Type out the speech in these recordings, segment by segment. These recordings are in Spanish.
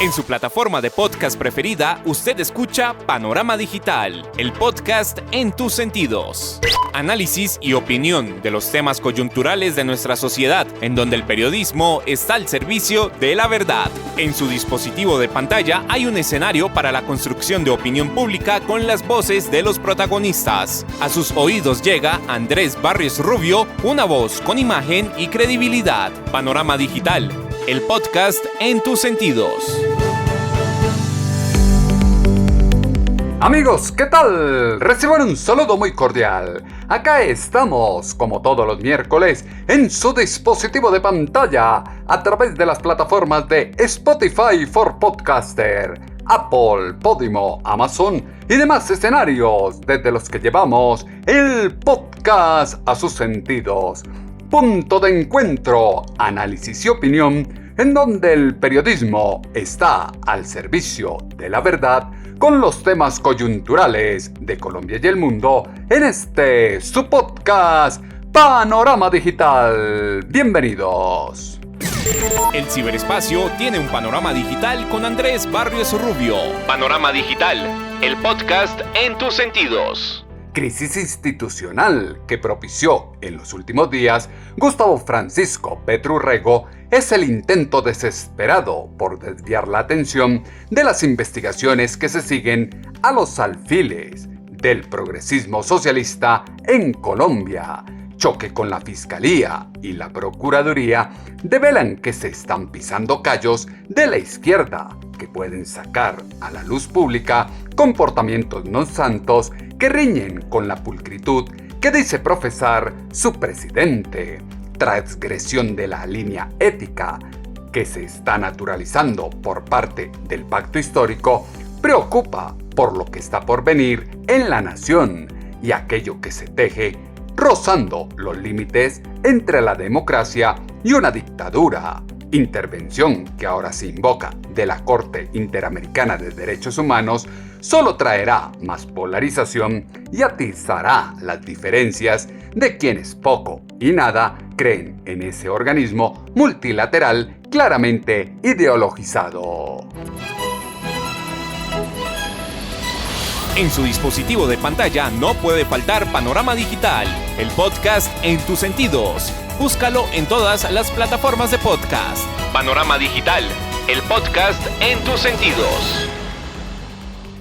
En su plataforma de podcast preferida, usted escucha Panorama Digital, el podcast en tus sentidos. Análisis y opinión de los temas coyunturales de nuestra sociedad, en donde el periodismo está al servicio de la verdad. En su dispositivo de pantalla hay un escenario para la construcción de opinión pública con las voces de los protagonistas. A sus oídos llega Andrés Barrios Rubio, una voz con imagen y credibilidad. Panorama Digital, el podcast en tus sentidos. Amigos, ¿qué tal? Reciban un saludo muy cordial. Acá estamos, como todos los miércoles, en su dispositivo de pantalla, a través de las plataformas de Spotify for Podcaster, Apple, Podimo, Amazon y demás escenarios desde los que llevamos el podcast a sus sentidos. Punto de encuentro, análisis y opinión, en donde el periodismo está al servicio de la verdad con los temas coyunturales de Colombia y el mundo en su podcast Panorama Digital. Bienvenidos. El ciberespacio tiene un panorama digital con Andrés Barrios Rubio. Panorama Digital, el podcast en tus sentidos. Crisis institucional que propició en los últimos días Gustavo Francisco Petro Urrego es el intento desesperado por desviar la atención de las investigaciones que se siguen a los alfiles del progresismo socialista en Colombia. Choque con la Fiscalía y la Procuraduría develan que se están pisando callos de la izquierda que pueden sacar a la luz pública comportamientos no santos que riñen con la pulcritud que dice profesar su presidente. Transgresión de la línea ética que se está naturalizando por parte del pacto histórico preocupa por lo que está por venir en la nación y aquello que se teje rozando los límites entre la democracia y una dictadura. Intervención que ahora se invoca de la Corte Interamericana de Derechos Humanos solo traerá más polarización y atizará las diferencias de quienes poco y nada creen en ese organismo multilateral claramente ideologizado. En su dispositivo de pantalla no puede faltar Panorama Digital, el podcast en tus sentidos. Búscalo en todas las plataformas de podcast. Panorama Digital, el podcast en tus sentidos.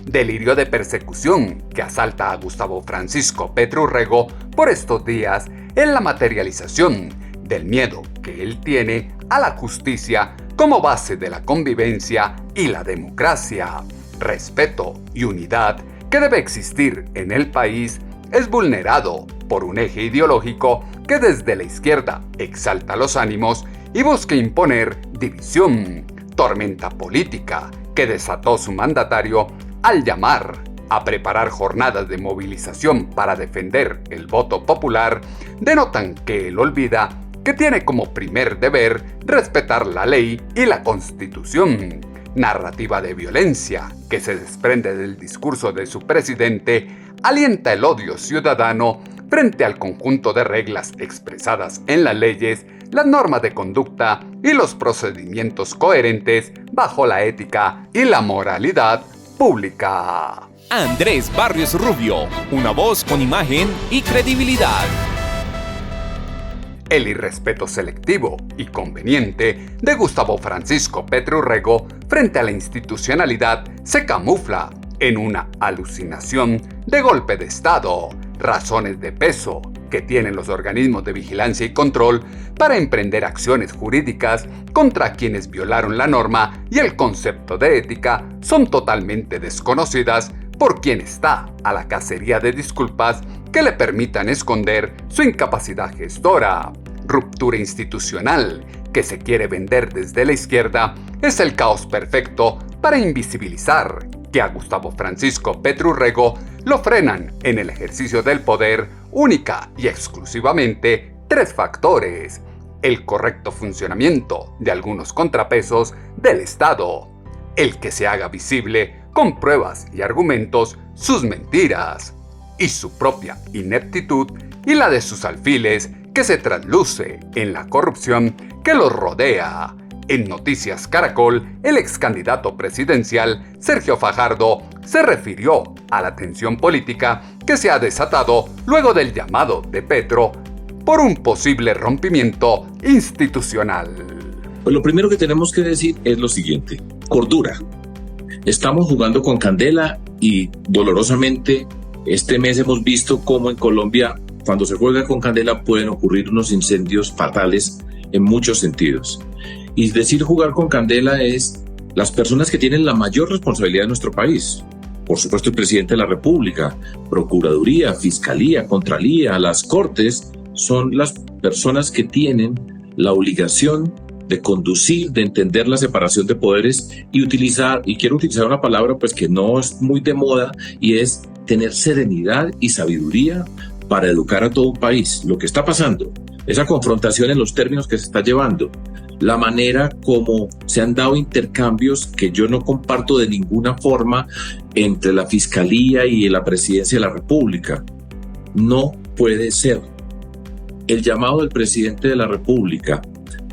Delirio de persecución que asalta a Gustavo Francisco Petro Urrego por estos días es la materialización del miedo que él tiene a la justicia como base de la convivencia y la democracia. Respeto y unidad que debe existir en el país es vulnerado por un eje ideológico que desde la izquierda exalta los ánimos y busca imponer división, tormenta política que desató su mandatario al llamar a preparar jornadas de movilización para defender el voto popular. Denotan que él olvida que tiene como primer deber respetar la ley y la Constitución. Narrativa de violencia que se desprende del discurso de su presidente alienta el odio ciudadano frente al conjunto de reglas expresadas en las leyes, las normas de conducta y los procedimientos coherentes bajo la ética y la moralidad pública. Andrés Barrios Rubio, una voz con imagen y credibilidad. El irrespeto selectivo y conveniente de Gustavo Francisco Petro Urrego frente a la institucionalidad se camufla en una alucinación de golpe de Estado, razones de peso que tienen los organismos de vigilancia y control para emprender acciones jurídicas contra quienes violaron la norma y el concepto de ética son totalmente desconocidas por quien está a la cacería de disculpas que le permitan esconder su incapacidad gestora. Ruptura institucional que se quiere vender desde la izquierda es el caos perfecto para invisibilizar que a Gustavo Francisco Petro Urrego lo frenan en el ejercicio del poder única y exclusivamente tres factores: el correcto funcionamiento de algunos contrapesos del Estado, el que se haga visible con pruebas y argumentos sus mentiras, y su propia ineptitud y la de sus alfiles que se trasluce en la corrupción que los rodea. En Noticias Caracol, el ex candidato presidencial Sergio Fajardo se refirió a la tensión política que se ha desatado luego del llamado de Petro por un posible rompimiento institucional. Pues lo primero que tenemos que decir es lo siguiente: cordura. Estamos jugando con candela y dolorosamente este mes hemos visto cómo en Colombia, cuando se juega con candela, pueden ocurrir unos incendios fatales en muchos sentidos. Y decir jugar con candela es las personas que tienen la mayor responsabilidad en nuestro país. Por supuesto, el presidente de la República, Procuraduría, Fiscalía, Contralía, las Cortes, son las personas que tienen la obligación de conducir, de entender la separación de poderes y quiero utilizar una palabra pues que no es muy de moda, y es tener serenidad y sabiduría para educar a todo un país. Lo que está pasando, esa confrontación en los términos que se está llevando, la manera como se han dado intercambios que yo no comparto de ninguna forma entre la Fiscalía y la Presidencia de la República, no puede ser. El llamado del presidente de la República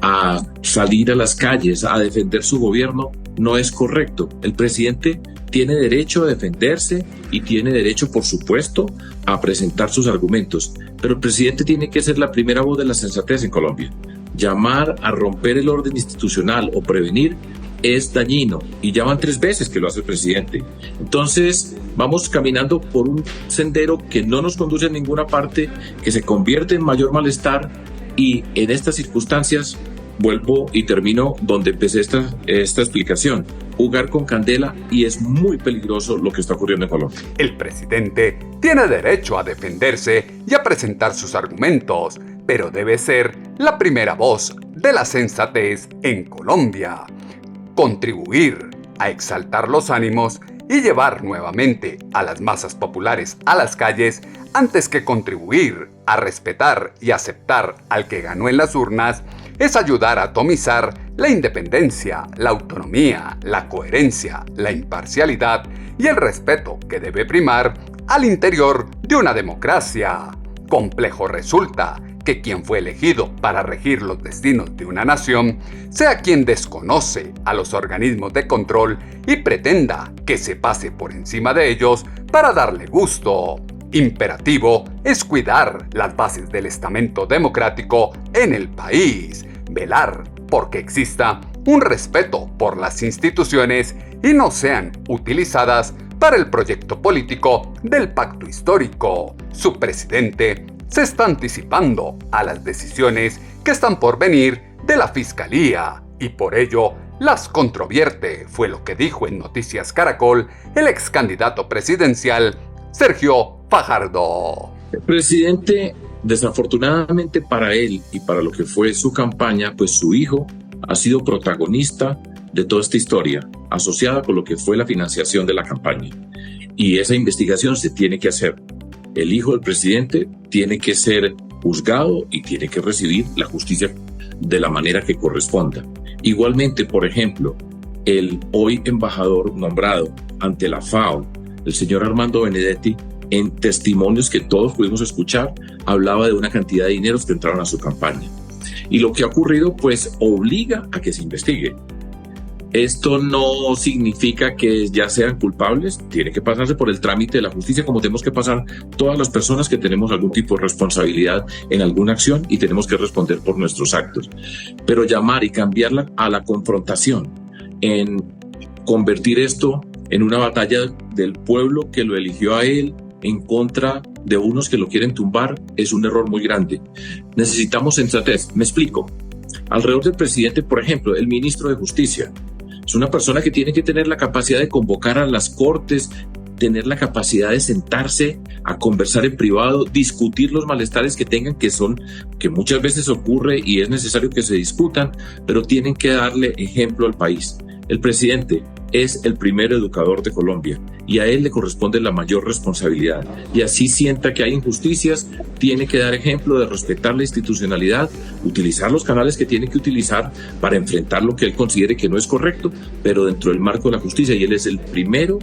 a salir a las calles a defender su gobierno no es correcto. El presidente tiene derecho a defenderse y tiene derecho, por supuesto, a presentar sus argumentos, pero el presidente tiene que ser la primera voz de la sensatez en Colombia. Llamar a romper el orden institucional o prevenir es dañino, y ya van 3 veces que lo hace el presidente. Entonces vamos caminando por un sendero que no nos conduce a ninguna parte, que se convierte en mayor malestar, y en estas circunstancias vuelvo y termino donde empecé esta explicación: jugar con candela, y es muy peligroso lo que está ocurriendo en Colombia. El presidente tiene derecho a defenderse y a presentar sus argumentos, pero debe ser la primera voz de la sensatez en Colombia. Contribuir a exaltar los ánimos y llevar nuevamente a las masas populares a las calles, antes que contribuir a respetar y aceptar al que ganó en las urnas, es ayudar a atomizar la independencia, la autonomía, la coherencia, la imparcialidad y el respeto que debe primar al interior de una democracia. Complejo resulta que quien fue elegido para regir los destinos de una nación sea quien desconoce a los organismos de control y pretenda que se pase por encima de ellos para darle gusto. Imperativo es cuidar las bases del estamento democrático en el país, velar porque exista un respeto por las instituciones y no sean utilizadas para el proyecto político del pacto histórico. Su presidente se está anticipando a las decisiones que están por venir de la Fiscalía y por ello las controvierte, fue lo que dijo en Noticias Caracol el ex candidato presidencial Sergio Fajardo. El presidente, desafortunadamente para él y para lo que fue su campaña, pues su hijo ha sido protagonista de toda esta historia, asociada con lo que fue la financiación de la campaña. Y esa investigación se tiene que hacer. El hijo del presidente tiene que ser juzgado y tiene que recibir la justicia de la manera que corresponda. Igualmente, por ejemplo, el hoy embajador nombrado ante la FAO, el señor Armando Benedetti, en testimonios que todos pudimos escuchar, hablaba de una cantidad de dineros que entraron a su campaña. Y lo que ha ocurrido, pues, obliga a que se investigue. Esto no significa que ya sean culpables, tiene que pasarse por el trámite de la justicia, como tenemos que pasar todas las personas que tenemos algún tipo de responsabilidad en alguna acción y tenemos que responder por nuestros actos. Pero llamar y cambiarla a la confrontación, en convertir esto en una batalla del pueblo que lo eligió a él en contra de unos que lo quieren tumbar, es un error muy grande. Necesitamos sensatez. Me explico. Alrededor del presidente, por ejemplo, el ministro de Justicia es una persona que tiene que tener la capacidad de convocar a las cortes, tener la capacidad de sentarse a conversar en privado, discutir los malestares que tengan, que muchas veces ocurre y es necesario que se discutan, pero tienen que darle ejemplo al país. El presidente es el primer educador de Colombia y a él le corresponde la mayor responsabilidad. Y así sienta que hay injusticias, tiene que dar ejemplo de respetar la institucionalidad, utilizar los canales que tiene que utilizar para enfrentar lo que él considere que no es correcto, pero dentro del marco de la justicia. Y él es el primero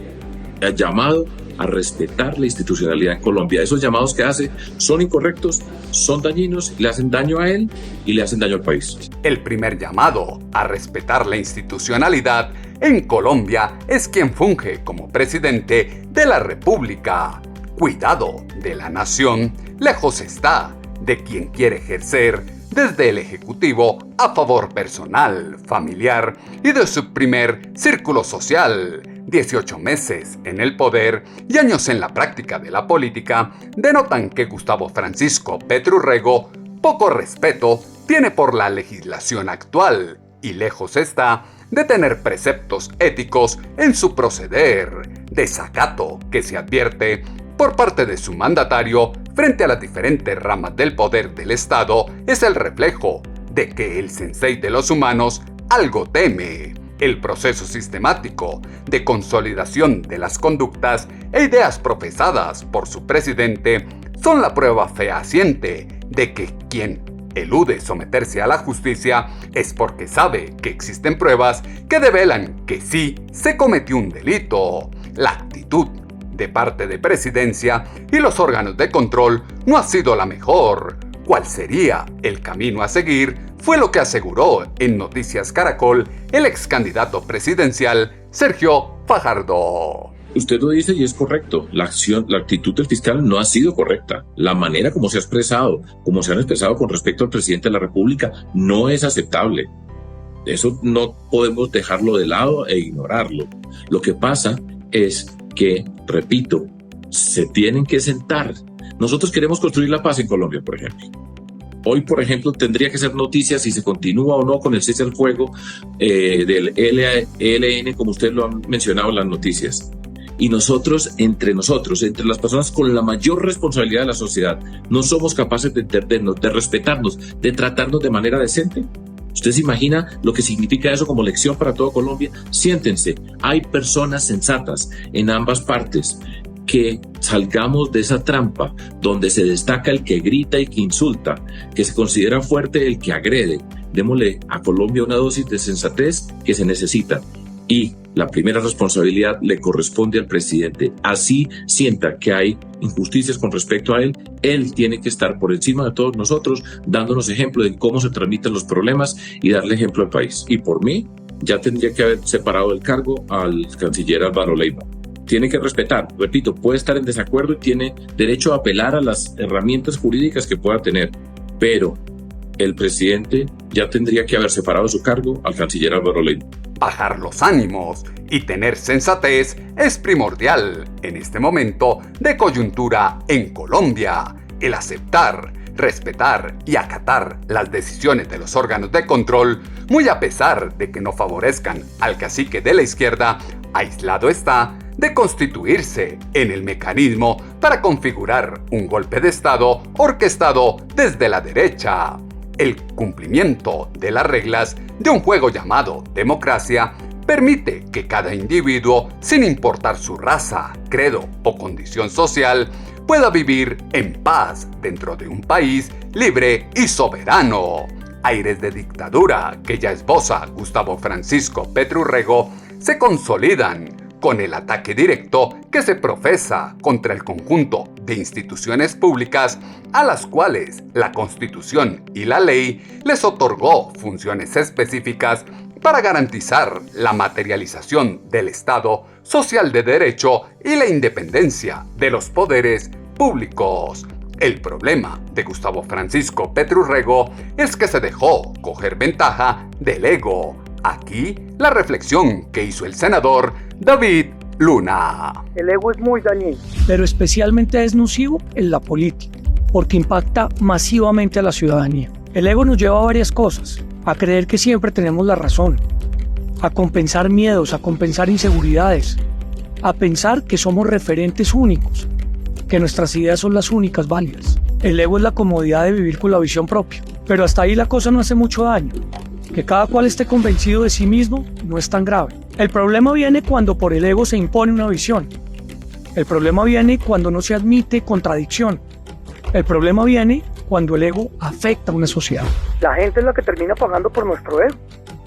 llamado a respetar la institucionalidad en Colombia. Esos llamados que hace son incorrectos, son dañinos, le hacen daño a él y le hacen daño al país. El primer llamado a respetar la institucionalidad en Colombia es quien funge como presidente de la República. Cuidado de la nación, lejos está de quien quiere ejercer desde el Ejecutivo a favor personal, familiar y de su primer círculo social. 18 meses en el poder y años en la práctica de la política denotan que Gustavo Francisco Petru Rego poco respeto tiene por la legislación actual y lejos está de tener preceptos éticos en su proceder, desacato que se advierte por parte de su mandatario frente a las diferentes ramas del poder del Estado es el reflejo de que el sensei de los humanos algo teme. El proceso sistemático de consolidación de las conductas e ideas profesadas por su presidente son la prueba fehaciente de que quien elude someterse a la justicia es porque sabe que existen pruebas que develan que sí se cometió un delito. La actitud de parte de Presidencia y los órganos de control no ha sido la mejor. ¿Cuál sería el camino a seguir? Fue lo que aseguró en Noticias Caracol el ex candidato presidencial Sergio Fajardo. Usted lo dice y es correcto. La actitud del fiscal no ha sido correcta. La manera como se ha expresado, como se han expresado con respecto al presidente de la República, no es aceptable. Eso no podemos dejarlo de lado e ignorarlo. Lo que pasa es que, repito, se tienen que sentar. Nosotros queremos construir la paz en Colombia, por ejemplo. Hoy, por ejemplo, tendría que ser noticia si se continúa o no con el cese al fuego del ELN, como usted lo ha mencionado en las noticias. Y nosotros, entre las personas con la mayor responsabilidad de la sociedad, no somos capaces de entendernos, de respetarnos, de tratarnos de manera decente. ¿Usted se imagina lo que significa eso como lección para toda Colombia? Siéntense, hay personas sensatas en ambas partes. Que salgamos de esa trampa donde se destaca el que grita y que insulta, que se considera fuerte el que agrede. Démosle a Colombia una dosis de sensatez que se necesita. Y la primera responsabilidad le corresponde al presidente. Así sienta que hay injusticias con respecto a él, él tiene que estar por encima de todos nosotros, dándonos ejemplo de cómo se transmiten los problemas y darle ejemplo al país. Y por mí, ya tendría que haber separado del cargo al canciller Álvaro Leiva. Tiene que respetar, repito, puede estar en desacuerdo y tiene derecho a apelar a las herramientas jurídicas que pueda tener, pero el presidente ya tendría que haber separado de su cargo al canciller Álvaro Leiva. Bajar los ánimos y tener sensatez es primordial en este momento de coyuntura en Colombia. El aceptar, respetar y acatar las decisiones de los órganos de control, muy a pesar de que no favorezcan al cacique de la izquierda, aislado está de constituirse en el mecanismo para configurar un golpe de Estado orquestado desde la derecha. El cumplimiento de las reglas de un juego llamado democracia permite que cada individuo, sin importar su raza, credo o condición social, pueda vivir en paz dentro de un país libre y soberano. Aires de dictadura que ya esboza Gustavo Francisco Petru Rego se consolidan con el ataque directo que se profesa contra el conjunto de instituciones públicas a las cuales la Constitución y la ley les otorgó funciones específicas para garantizar la materialización del Estado social de derecho y la independencia de los poderes públicos. El problema de Gustavo Francisco Petru Rego es que se dejó coger ventaja del ego. Aquí la reflexión que hizo el senador David Luna. El ego es muy dañino, pero especialmente es nocivo en la política, porque impacta masivamente a la ciudadanía. El ego nos lleva a varias cosas: a creer que siempre tenemos la razón, a compensar miedos, a compensar inseguridades, a pensar que somos referentes únicos, que nuestras ideas son las únicas válidas. El ego es la comodidad de vivir con la visión propia, pero hasta ahí la cosa no hace mucho daño. Que cada cual esté convencido de sí mismo no es tan grave. El problema viene cuando por el ego se impone una visión. El problema viene cuando no se admite contradicción. El problema viene cuando el ego afecta a una sociedad. La gente es la que termina pagando por nuestro ego.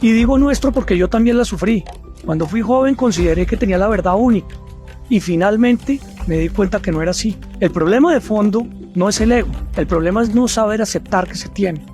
Y digo nuestro porque yo también la sufrí. Cuando fui joven consideré que tenía la verdad única. Y finalmente me di cuenta que no era así. El problema de fondo no es el ego, el problema es no saber aceptar que se tiene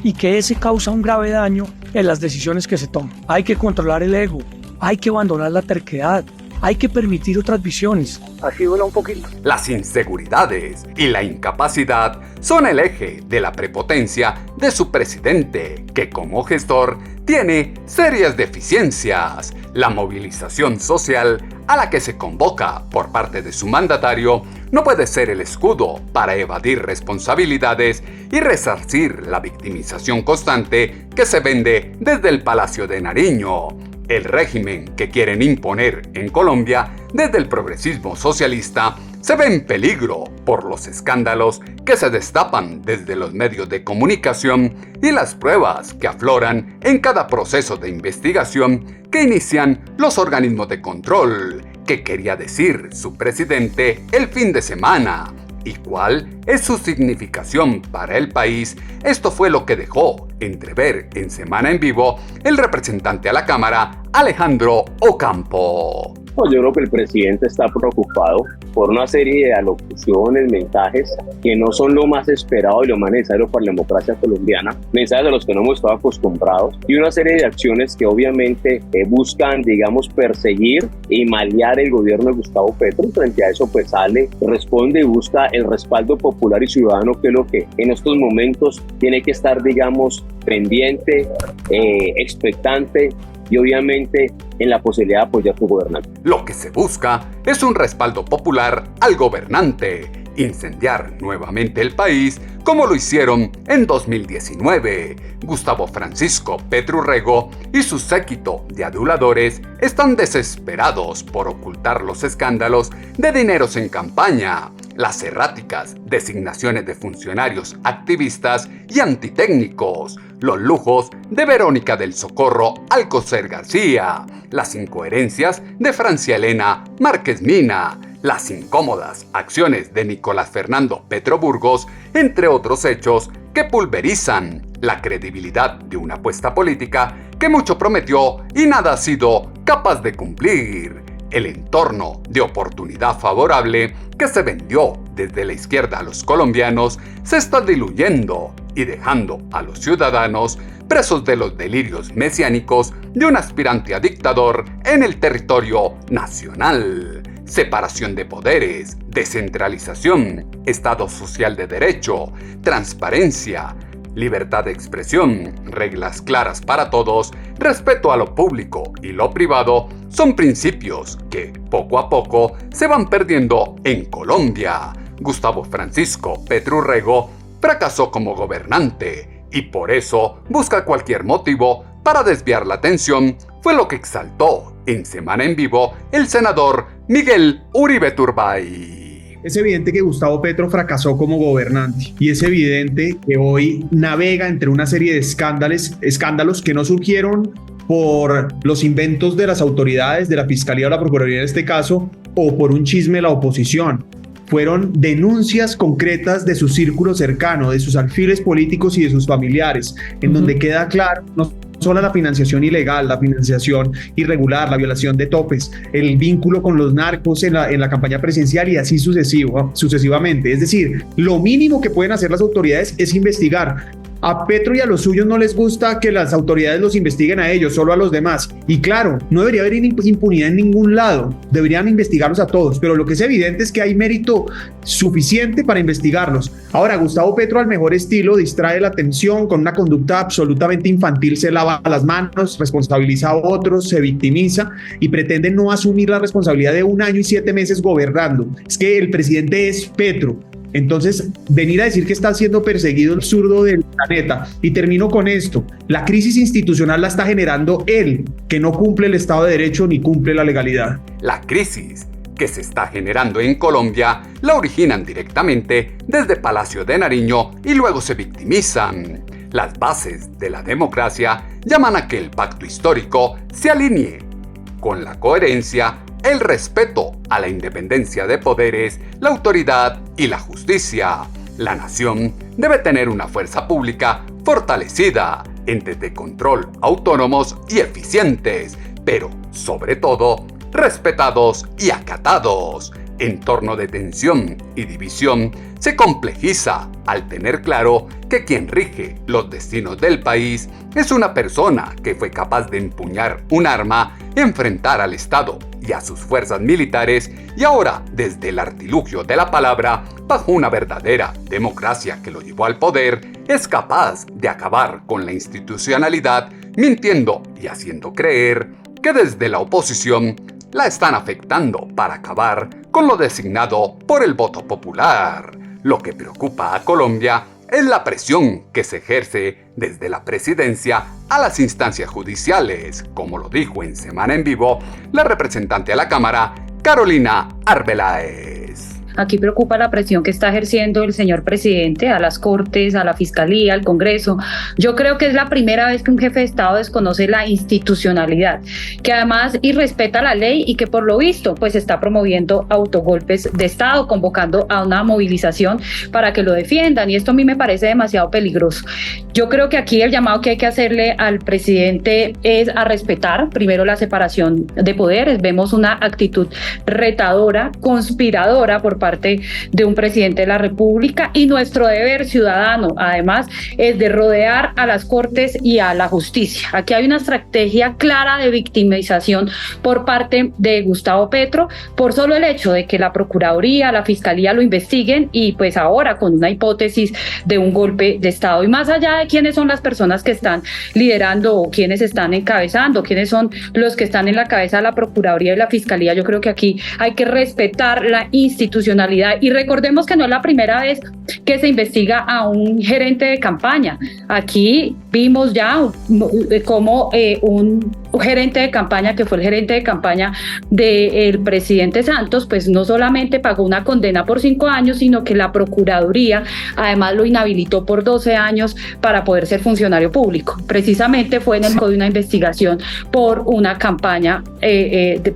y que ese causa un grave daño en las decisiones que se toman. Hay que controlar el ego, hay que abandonar la terquedad, hay que permitir otras visiones. Así duela un poquito. Las inseguridades y la incapacidad son el eje de la prepotencia de su presidente, que como gestor tiene serias deficiencias. La movilización social a la que se convoca por parte de su mandatario no puede ser el escudo para evadir responsabilidades y resarcir la victimización constante que se vende desde el Palacio de Nariño. El régimen que quieren imponer en Colombia desde el progresismo socialista se ve en peligro por los escándalos que se destapan desde los medios de comunicación y las pruebas que afloran en cada proceso de investigación que inician los organismos de control. ¿Qué quería decir su presidente el fin de semana? ¿Y cuál es su significación para el país? Esto fue lo que dejó entrever en Semana en Vivo el representante a la Cámara, Alejandro Ocampo. Yo creo que el presidente está preocupado por una serie de alocuciones, mensajes que no son lo más esperado y lo más necesario para la democracia colombiana, mensajes a los que no hemos estado acostumbrados y una serie de acciones que obviamente buscan, digamos, perseguir y malear el gobierno de Gustavo Petro. Frente a eso, pues sale, responde y busca el respaldo popular y ciudadano, que es lo que en estos momentos tiene que estar, digamos, pendiente, expectante y obviamente en la posibilidad de apoyar a su gobernante. Lo que se busca es un respaldo popular al gobernante, incendiar nuevamente el país como lo hicieron en 2019. Gustavo Francisco Petro Rego y su séquito de aduladores están desesperados por ocultar los escándalos de dineros en campaña, las erráticas designaciones de funcionarios activistas y antitécnicos, los lujos de Verónica del Socorro Alcocer García, las incoherencias de Francia Elena Márquez Mina, las incómodas acciones de Nicolás Fernando Petro Burgos, entre otros hechos que pulverizan la credibilidad de una apuesta política que mucho prometió y nada ha sido capaz de cumplir. El entorno de oportunidad favorable que se vendió desde la izquierda a los colombianos se está diluyendo y dejando a los ciudadanos presos de los delirios mesiánicos de un aspirante a dictador en el territorio nacional. Separación de poderes, descentralización, Estado social de derecho, transparencia, libertad de expresión, reglas claras para todos, respeto a lo público y lo privado son principios que poco a poco se van perdiendo en Colombia. Gustavo Francisco Petro Rego fracasó como gobernante y por eso busca cualquier motivo para desviar la atención, fue lo que exaltó en Semana en Vivo el senador Miguel Uribe Turbay. Es evidente que Gustavo Petro fracasó como gobernante y es evidente que hoy navega entre una serie de escándalos que no surgieron por los inventos de las autoridades, de la Fiscalía o la Procuraduría en este caso, o por un chisme de la oposición. Fueron denuncias concretas de su círculo cercano, de sus alfiles políticos y de sus familiares, en donde queda claro no solo la financiación ilegal, la financiación irregular, la violación de topes, el vínculo con los narcos en la campaña presidencial y así sucesivamente. Es decir, lo mínimo que pueden hacer las autoridades es investigar. A Petro y a los suyos no les gusta que las autoridades los investiguen a ellos, solo a los demás. Y claro, no debería haber impunidad en ningún lado, deberían investigarlos a todos, pero lo que es evidente es que hay mérito suficiente para investigarlos. Ahora, Gustavo Petro, al mejor estilo, distrae la atención con una conducta absolutamente infantil, se lava las manos, responsabiliza a otros, se victimiza y pretende no asumir la responsabilidad de 1 año y 7 meses gobernando. Es que el presidente es Petro. Entonces, venir a decir que está siendo perseguido el zurdo del planeta. Y termino con esto. La crisis institucional la está generando él, que no cumple el Estado de Derecho ni cumple la legalidad. La crisis que se está generando en Colombia la originan directamente desde Palacio de Nariño y luego se victimizan. Las bases de la democracia llaman a que el pacto histórico se alinee con la coherencia, el respeto a la independencia de poderes, la autoridad y la justicia. La nación debe tener una fuerza pública fortalecida, entes de control autónomos y eficientes, pero sobre todo respetados y acatados. entorno de tensión y división se complejiza al tener claro que quien rige los destinos del país es una persona que fue capaz de empuñar un arma, enfrentar al Estado y a sus fuerzas militares y ahora, desde el artilugio de la palabra, bajo una verdadera democracia que lo llevó al poder, es capaz de acabar con la institucionalidad, mintiendo y haciendo creer que desde la oposición la están afectando para acabar con lo designado por el voto popular. Lo que preocupa a Colombia es la presión que se ejerce desde la presidencia a las instancias judiciales, como lo dijo en Semana en Vivo la representante a la Cámara, Carolina Arbeláez. Aquí preocupa la presión que está ejerciendo el señor presidente a las Cortes, a la Fiscalía, al Congreso. Yo creo que es la primera vez que un jefe de Estado desconoce la institucionalidad, que además irrespeta la ley y que por lo visto pues está promoviendo autogolpes de Estado, convocando a una movilización para que lo defiendan, y esto a mí me parece demasiado peligroso. Yo creo que aquí el llamado que hay que hacerle al presidente es a respetar primero la separación de poderes. Vemos una actitud retadora, conspiradora por parte de un presidente de la República, y nuestro deber ciudadano además es de rodear a las Cortes y a la justicia. Aquí hay una estrategia clara de victimización por parte de Gustavo Petro por solo el hecho de que la Procuraduría, la Fiscalía lo investiguen, y pues ahora con una hipótesis de un golpe de Estado. Y más allá de quiénes son las personas que están liderando o quiénes están encabezando, quiénes son los que están en la cabeza de la Procuraduría y la Fiscalía, yo creo que aquí hay que respetar la institucionalidad. Y recordemos que no es la primera vez que se investiga a un gerente de campaña. Aquí vimos ya como un gerente de campaña, que fue el gerente de campaña del presidente Santos, pues no solamente pagó una condena por 5 años, sino que la Procuraduría además lo inhabilitó por 12 años para poder ser funcionario público. Precisamente fue en el marco de una investigación por una campaña,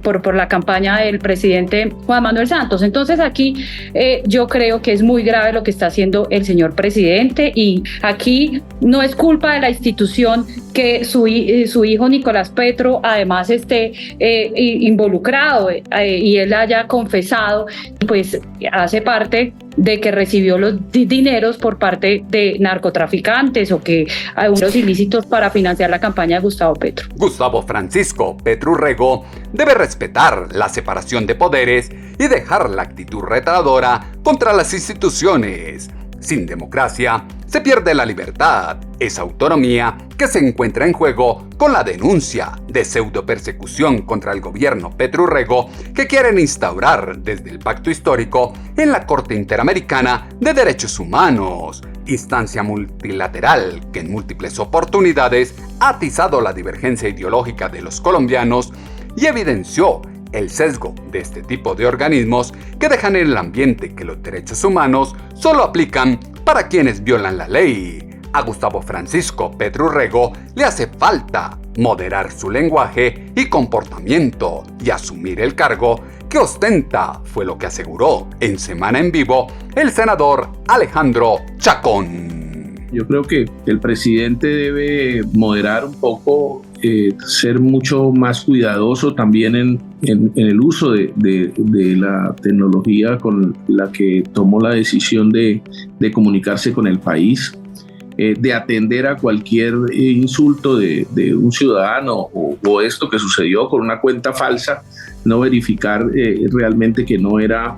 por la campaña del presidente Juan Manuel Santos. Entonces aquí yo creo que es muy grave lo que está haciendo el señor presidente, y aquí no es culpa de la institución que su hijo Nicolás Petro además esté involucrado y él haya confesado, pues hace parte de que recibió los dineros por parte de narcotraficantes o que hay unos ilícitos para financiar la campaña de Gustavo Petro. Gustavo Francisco Petro Rego debe respetar la separación de poderes y dejar la actitud retadora contra las instituciones. Sin democracia, se pierde la libertad, esa autonomía que se encuentra en juego con la denuncia de pseudo-persecución contra el gobierno Petro Rego que quieren instaurar desde el Pacto Histórico en la Corte Interamericana de Derechos Humanos, instancia multilateral que en múltiples oportunidades ha atizado la divergencia ideológica de los colombianos y evidenció el sesgo de este tipo de organismos que dejan en el ambiente que los derechos humanos solo aplican para quienes violan la ley. A Gustavo Francisco Petro Rego le hace falta moderar su lenguaje y comportamiento y asumir el cargo que ostenta, fue lo que aseguró en Semana en Vivo el senador Alejandro Chacón. Yo creo que el presidente debe moderar un poco, ser mucho más cuidadoso también en el uso de la tecnología con la que tomó la decisión de comunicarse con el país, de atender a cualquier insulto de un ciudadano o esto que sucedió con una cuenta falsa, no verificar realmente que no era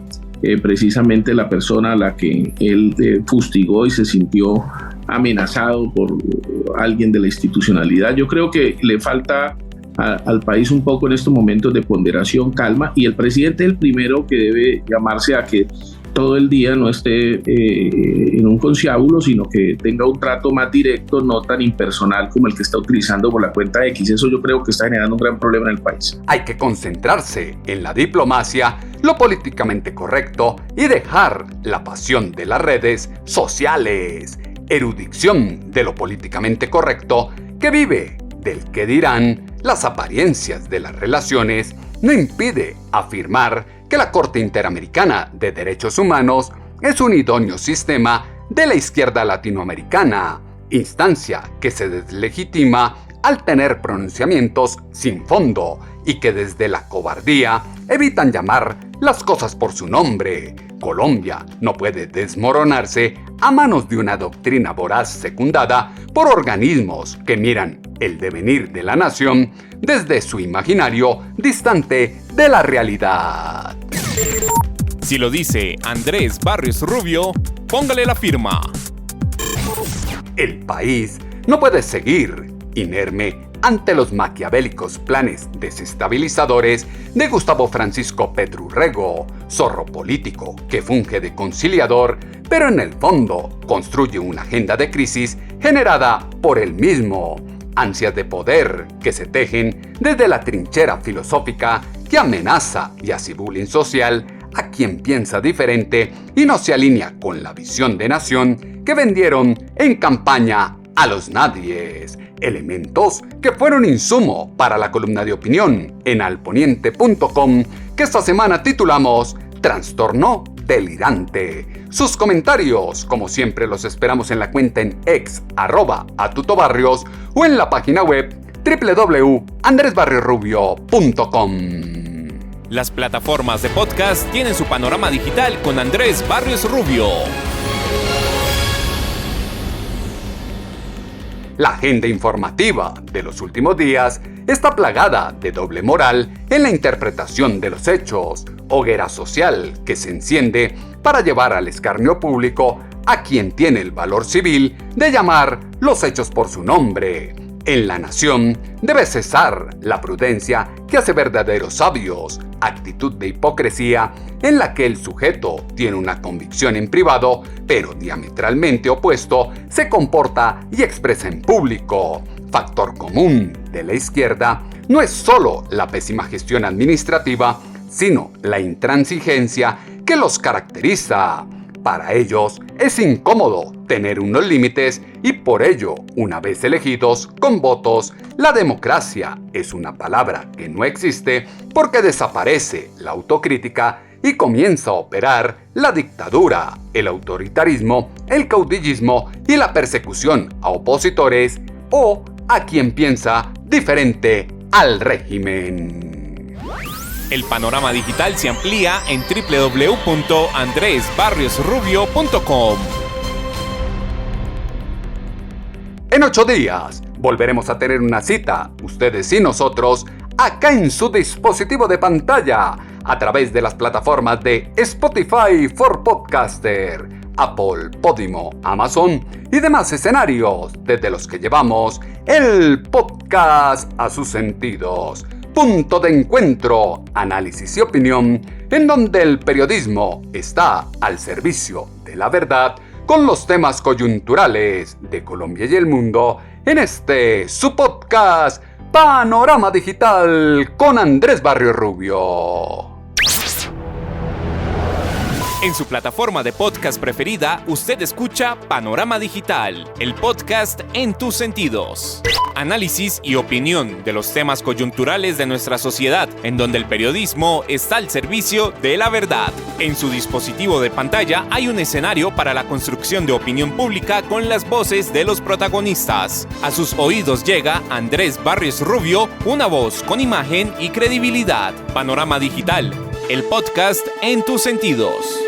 precisamente la persona a la que él fustigó y se sintió amenazado por alguien de la institucionalidad. Yo creo que le falta al país un poco en estos momentos de ponderación, calma, y el presidente es el primero que debe llamarse a que todo el día no esté en un conciliábulo, sino que tenga un trato más directo, no tan impersonal como el que está utilizando por la cuenta X. Eso yo creo que está generando un gran problema en el país. Hay que concentrarse en la diplomacia, lo políticamente correcto y dejar la pasión de las redes sociales. Erudición de lo políticamente correcto que vive del que dirán. Las apariencias de las relaciones no impide afirmar que la Corte Interamericana de Derechos Humanos es un idóneo sistema de la izquierda latinoamericana, instancia que se deslegitima al tener pronunciamientos sin fondo y que desde la cobardía evitan llamar las cosas por su nombre. Colombia no puede desmoronarse a manos de una doctrina voraz secundada por organismos que miran el devenir de la nación desde su imaginario distante de la realidad. Si lo dice Andrés Barrios Rubio, póngale la firma. El país no puede seguir inerme ante los maquiavélicos planes desestabilizadores de Gustavo Francisco Petru Rego, zorro político que funge de conciliador, pero en el fondo construye una agenda de crisis generada por él mismo, ansias de poder que se tejen desde la trinchera filosófica que amenaza y hace bullying social a quien piensa diferente y no se alinea con la visión de nación que vendieron en campaña a los nadies, elementos que fueron insumo para la columna de opinión en alponiente.com que esta semana titulamos Trastorno delirante. Sus comentarios, como siempre, los esperamos en la cuenta en ex @atutobarrios o en la página web www.andresbarriosrubio.com. Las plataformas de podcast tienen su panorama digital con Andrés Barrios Rubio. La agenda informativa de los últimos días está plagada de doble moral en la interpretación de los hechos, hoguera social que se enciende para llevar al escarnio público a quien tiene el valor civil de llamar los hechos por su nombre. En la nación debe cesar la prudencia que hace verdaderos sabios, actitud de hipocresía en la que el sujeto tiene una convicción en privado, pero diametralmente opuesto se comporta y expresa en público. Factor común de la izquierda no es solo la pésima gestión administrativa, sino la intransigencia que los caracteriza. Para ellos es incómodo tener unos límites y por ello, una vez elegidos con votos, la democracia es una palabra que no existe porque desaparece la autocrítica y comienza a operar la dictadura, el autoritarismo, el caudillismo y la persecución a opositores o a quien piensa diferente al régimen. El panorama digital se amplía en www.andresbarriosrubio.com. En 8 días volveremos a tener una cita, ustedes y nosotros, acá en su dispositivo de pantalla, a través de las plataformas de Spotify for Podcaster, Apple, Podimo, Amazon y demás escenarios desde los que llevamos el podcast a sus sentidos. Punto de encuentro, análisis y opinión, en donde el periodismo está al servicio de la verdad con los temas coyunturales de Colombia y el mundo en su podcast Panorama Digital con Andrés Barrios Rubio. En su plataforma de podcast preferida, usted escucha Panorama Digital, el podcast en tus sentidos. Análisis y opinión de los temas coyunturales de nuestra sociedad, en donde el periodismo está al servicio de la verdad. En su dispositivo de pantalla hay un escenario para la construcción de opinión pública con las voces de los protagonistas. A sus oídos llega Andrés Barrios Rubio, una voz con imagen y credibilidad. Panorama Digital, el podcast en tus sentidos.